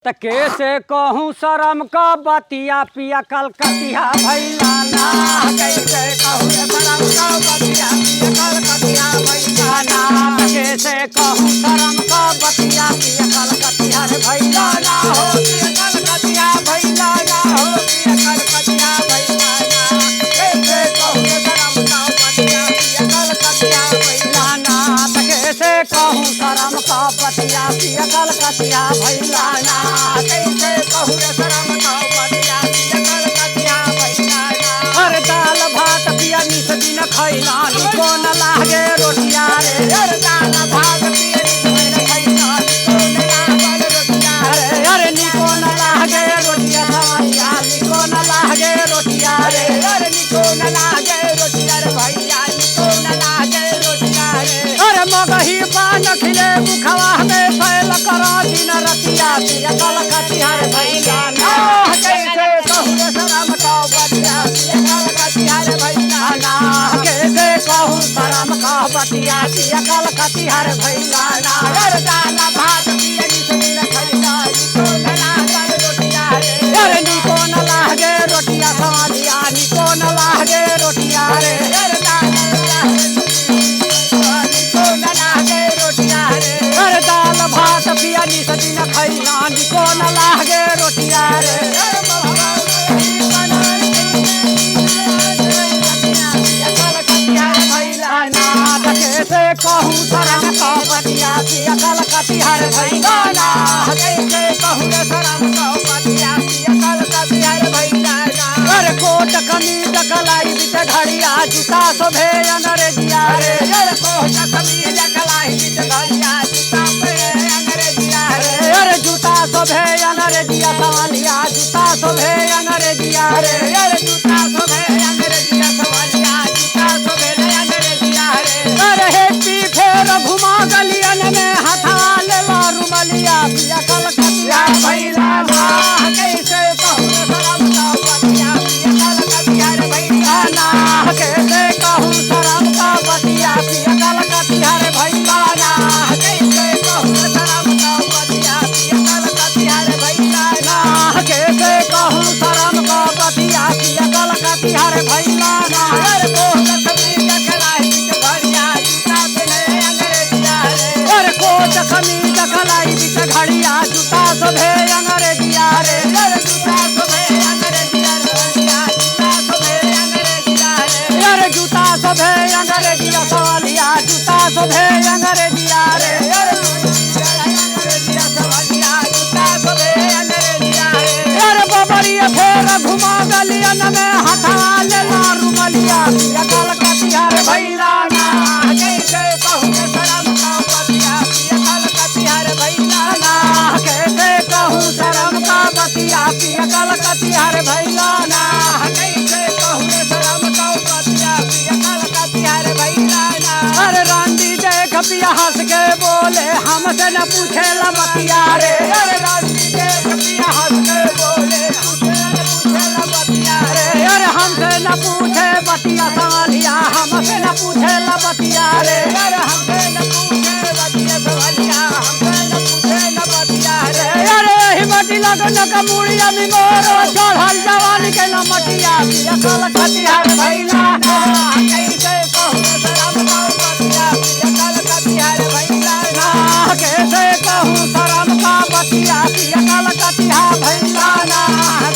त कैसे कहूँ शर्म का बतिया पिया कलकतिया भैला ना। कैसे कहूँ शर्म का बतिया पिया कलकतिया भैला ना। कैसे कहूँ शर्म का बतिया पिया कलकतिया भैला ना हो। पिया कलकतिया भैला ना हो। पिया कलकतिया भैला ना। कैसे कहूँ शर्म का बतिया पिया कलकतिया भैला ना। त कैसे कहूँ शर्म का बतिया पिया कलकतिया भैला ना। कैसे कहूँ शर्म का बतिया पिया कलकतिया भैला ना। अरे दाल भात पिया निस दिन खैला निको न लागे रोटिया रे। अरे दाल भात पिया निस दिन खैला निको न लागे रोटिया रे। अरे निको न लागे रोटिया सवैया निको न लागे रोटिया रे। अरे निको न लागे रोटिया रे भैया निको न लागे रोटिया रे। अरे मगही पान खिले मुखवा में फैल करा दिन रतिया पिया कलकतिया भैला ना। कैसे कहूँ शर्म का बतिया पिया कलकतिया भैला ना। कैसे कहूँ शर्म का बतिया पिया कलकतिया भैला ना। अरे दाल भात पिया निस दिन खैला निको न लागे रोटिया रे। अरे निको न लागे रोटिया सवैया निको न लागे रोटिया रे। अरे दाल निको न लागे रोटिया रे। अरे दाल भात पिया निस दिन खैला निको न लागे रोटिया रे। कैसे कहूँ शर्म का बतिया पिया कलकतिया भैला ना। कैसे कहूँ शर्म का बतिया पिया कलकतिया भैला ना। अरे कोट कमीज कलाई बिच घड़िया जूता शोभे अंग्रेजिया रे। अरे कोट कमीज कलाई बिच घड़िया जूता पे अंग्रेजिया रे। अरे जूता शोभे अंग्रेजिया सवालिया जूता शोभे अंग्रेजिया रे। अरे जूता शोभे अंग्रेजिया सवालिया जूता शोभे अंग्रेजिया रे। अरे हेपी फेर घुमा गलियन में हथा लेला रुमलिया पिया कलकतिया भैला ना। कैसे कहूँ शर्म का बतिया पिया कलकतिया भैला ना। कैसे कहूँ शर्म का बतिया पिया कलकतिया भैला ना। कैसे कहूँ शर्म का बतिया पिया कलकतिया भैला ना। कैसे कहूँ शर्म का बतिया पिया कलकतिया भैला ना। अरे कोट कमीज कलाई बिच घड़िया जूता पहने अंग्रेजिया रे। अरे कोट कमीज कलाई बिच घड़िया जूता शोभे अंग्रेजिया रे। अरे जूता शोभे अंग्रेजिया रे जूता शोभे अंग्रेजिया रे। अरे जूता शोभे अंग्रेजिया सवालिया जूता शोभे अंग्रेजिया रे। अरे अंग्रेजिया सवालिया जूता शोभे अंग्रेजिया रे। अरे बबरिया फेर घुमा गलियन में हथा लेला रुमलिया पिया कलकतिया भैला ना। कैसे कहूँ शर्म का बतिया पिया कलकतिया भैला ना। कैसे कहूँ शर्म का बतिया पिया कलकतिया भैला ना। कैसे कहूँ शर्म का बतिया पिया कलकतिया भैला ना। अरे रांडी देख पिया हंस के बोले हमसे न पूछे ला बतिया रे। अरे रांडी देख पिया हंस के बोले हमसे न पूछे ला बतिया रे। अरे हमसे न पूछे बतिया सवालिया हमसे न पूछे ला बतिया रे। अरे हमसे न पूछे बतिया सवालिया हमसे न पूछे ला बतिया रे। अरे हिम्मती लगन का मुड़िया में मोरो चढ़ल जवानी के लमटिया पिया कलकतिया भैला ना। कैसे कहूँ शर्म का बतिया पिया कलकतिया भैला ना। कैसे कहूँ शर्म का बतिया पिया कलकतिया भैला ना।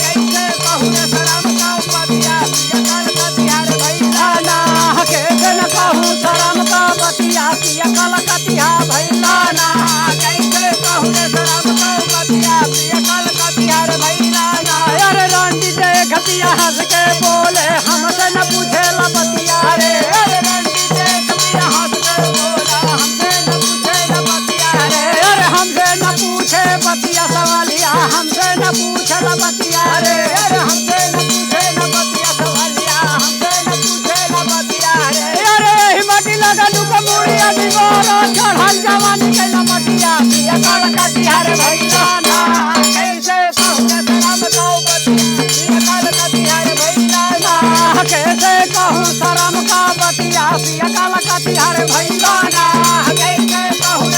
कैसे कहूँ शर्म का बतिया पिया कलकतिया भैला ना। कैसे न कहूँ शर्म का बतिया पिया कलकतिया भैला ना। कैसे कहूँ शर्म का बतिया पिया कलकतिया भैला ना। अरे रांडी देख पिया हंस के बोले हमसे न पूछे ला बतिया रे। अरे रांडी देख पिया हंस के बोला हमसे न पूछे ला बतिया रे। अरे हमसे न पूछे बतिया सवालिया हमसे न पूछे ला बतिया रे। अरे हमसे न पूछे ला बतिया सवालिया हमसे न पूछे ला बतिया रे। अरे हिम्मती लगन का मुड़िया में मोरो चढ़ल जवानी के लमटिया पिया कलकतिया भैला ना। कैसे कहूँ शर्म का बतिया पिया कलकतिया भैला ना। कैसे कहूँ शर्म का बतिया पिया कलकतिया भैला ना। कैसे कहूँ